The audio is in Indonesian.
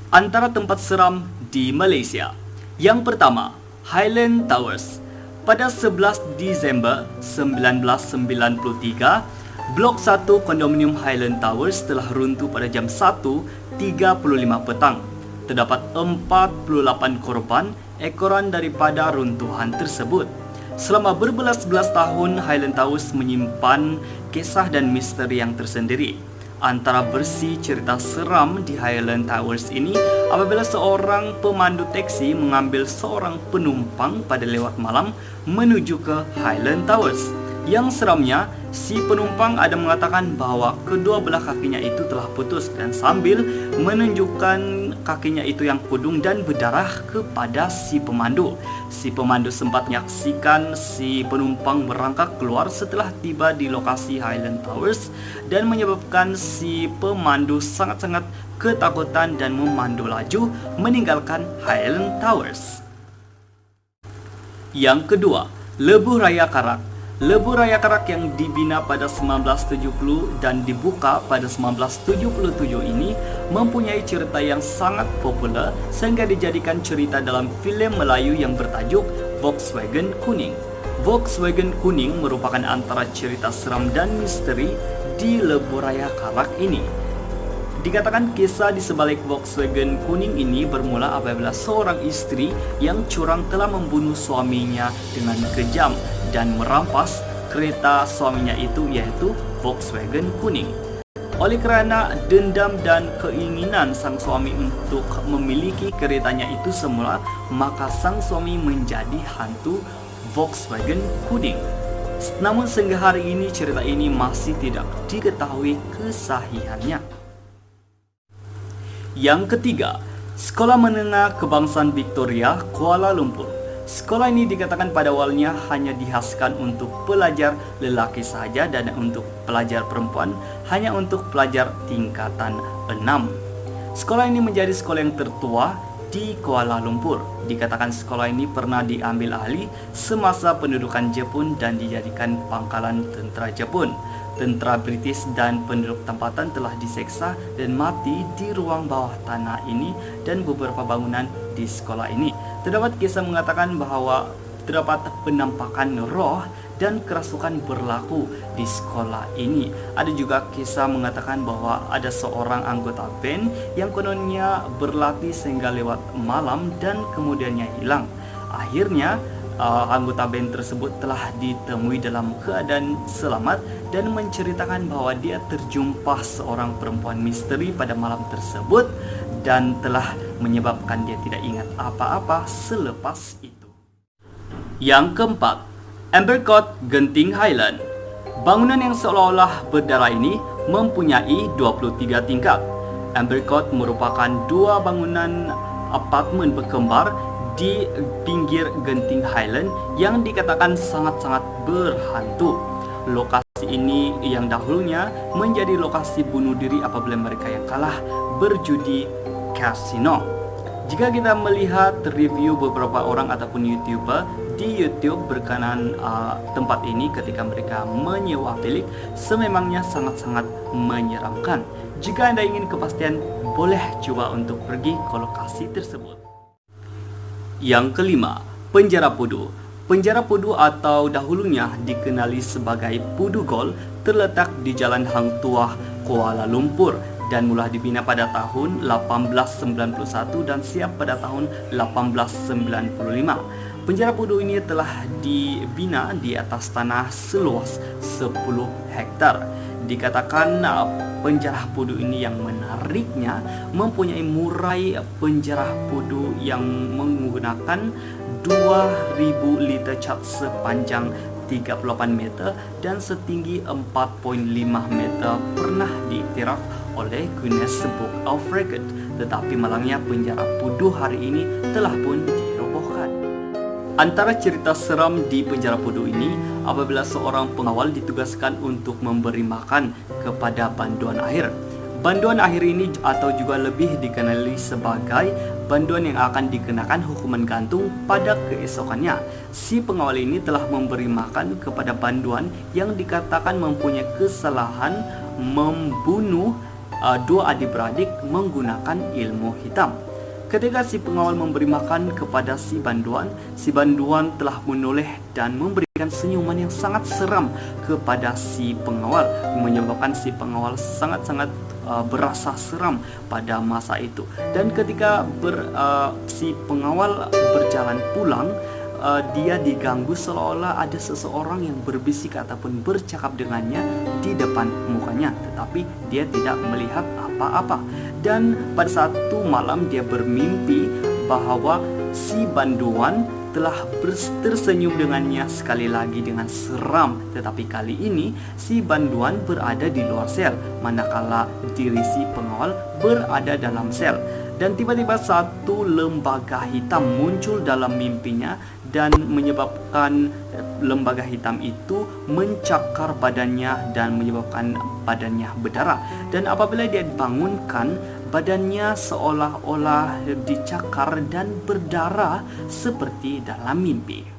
Antara tempat seram di Malaysia. Yang pertama, Highland Towers. Pada 11 Disember 1993, Blok 1 kondominium Highland Towers telah runtuh pada jam 1.35 petang. Terdapat 48 korban ekoran daripada runtuhan tersebut. Selama berbelas-belas tahun, Highland Towers menyimpan kisah dan misteri yang tersendiri. Antara versi cerita seram di Highland Towers ini apabila seorang pemandu taksi mengambil seorang penumpang pada lewat malam menuju ke Highland Towers. Yang seramnya, si penumpang ada mengatakan bahwa kedua belah kakinya itu telah putus dan sambil menunjukkan kakinya itu yang kudung dan berdarah kepada si pemandu. Si pemandu sempat menyaksikan si penumpang merangkak keluar setelah tiba di lokasi Highland Towers dan menyebabkan si pemandu sangat-sangat ketakutan dan memandu laju meninggalkan Highland Towers. Yang kedua, Lebuh Raya Karak. Lebuh Raya Karak yang dibina pada 1970 dan dibuka pada 1977 ini mempunyai cerita yang sangat populer sehingga dijadikan cerita dalam filem Melayu yang bertajuk Volkswagen Kuning. Volkswagen Kuning merupakan antara cerita seram dan misteri di Lebuh Raya Karak ini. Dikatakan kisah di sebalik Volkswagen Kuning ini bermula apabila seorang istri yang curang telah membunuh suaminya dengan kejam dan merampas kereta suaminya itu, yaitu Volkswagen Kuning. Oleh kerana dendam dan keinginan sang suami untuk memiliki keretanya itu semula, maka sang suami menjadi hantu Volkswagen Kuning. Namun sehingga hari ini cerita ini masih tidak diketahui kesahihannya. Yang ketiga, Sekolah Menengah Kebangsaan Victoria, Kuala Lumpur. Sekolah ini dikatakan pada awalnya hanya dihaskan untuk pelajar lelaki sahaja dan untuk pelajar perempuan hanya untuk pelajar tingkatan 6. Sekolah ini menjadi sekolah yang tertua di Kuala Lumpur. Dikatakan sekolah ini pernah diambil alih semasa pendudukan Jepun dan dijadikan pangkalan tentera Jepun. Tentera British dan penduduk tempatan telah diseksa dan mati di ruang bawah tanah ini dan beberapa bangunan di sekolah ini. Terdapat kisah mengatakan bahwa terdapat penampakan roh dan kerasukan berlaku di sekolah ini. Ada juga kisah mengatakan bahwa ada seorang anggota band yang kononnya berlatih sehingga lewat malam dan kemudiannya hilang. Akhirnya anggota band tersebut telah ditemui dalam keadaan selamat dan menceritakan bahwa dia terjumpa seorang perempuan misteri pada malam tersebut dan telah menyebabkan dia tidak ingat apa-apa selepas itu. Yang keempat, Amber Court Genting Highland. Bangunan yang seolah-olah berdarah ini mempunyai 23 tingkat. Amber Court merupakan dua bangunan apartemen berkembar di pinggir Genting Highland yang dikatakan sangat-sangat berhantu. Lokasi ini yang dahulunya menjadi lokasi bunuh diri apabila mereka yang kalah berjudi kasino. Jika kita melihat review beberapa orang ataupun YouTuber di YouTube berkenaan tempat ini ketika mereka menyewa bilik, sememangnya sangat-sangat menyeramkan. Jika Anda ingin kepastian, boleh coba untuk pergi ke lokasi tersebut. Yang kelima, Penjara Pudu. Penjara Pudu atau dahulunya dikenali sebagai Pudu Gold terletak di Jalan Hang Tuah, Kuala Lumpur dan mula dibina pada tahun 1891 dan siap pada tahun 1895. Penjara Pudu ini telah dibina di atas tanah seluas 10 hektar. Dikatakan penjara Pudu ini yang menariknya mempunyai murai penjara Pudu yang menggunakan 2000 liter cat sepanjang 38 meter dan setinggi 4.5 meter pernah diiktiraf oleh Guinness Book of Record. Tetapi malangnya penjara Pudu hari ini telah pun dirobohkan. Antara cerita seram di Penjara Pudu ini apabila seorang pengawal ditugaskan untuk memberi makan kepada banduan akhir. Banduan akhir ini atau juga lebih dikenali sebagai banduan yang akan dikenakan hukuman gantung pada keesokannya. Si pengawal ini telah memberi makan kepada banduan yang dikatakan mempunyai kesalahan membunuh dua adik-beradik menggunakan ilmu hitam. Ketika si pengawal memberi makan kepada si banduan telah menoleh dan memberikan senyuman yang sangat seram kepada si pengawal, menyebabkan si pengawal sangat-sangat berasa seram pada masa itu. Dan ketika si pengawal berjalan pulang, dia diganggu seolah-olah ada seseorang yang berbisik ataupun bercakap dengannya di depan mukanya, tetapi dia tidak melihat apa-apa. Dan pada satu malam dia bermimpi bahwa si banduan telah tersenyum dengannya sekali lagi dengan seram, tetapi kali ini si banduan berada di luar sel, manakala diri si pengawal berada dalam sel. Dan tiba-tiba satu lembaga hitam muncul dalam mimpinya dan menyebabkan lembaga hitam itu mencakar badannya dan menyebabkan badannya berdarah. Dan apabila dia dibangunkan, badannya seolah-olah dicakar dan berdarah seperti dalam mimpi.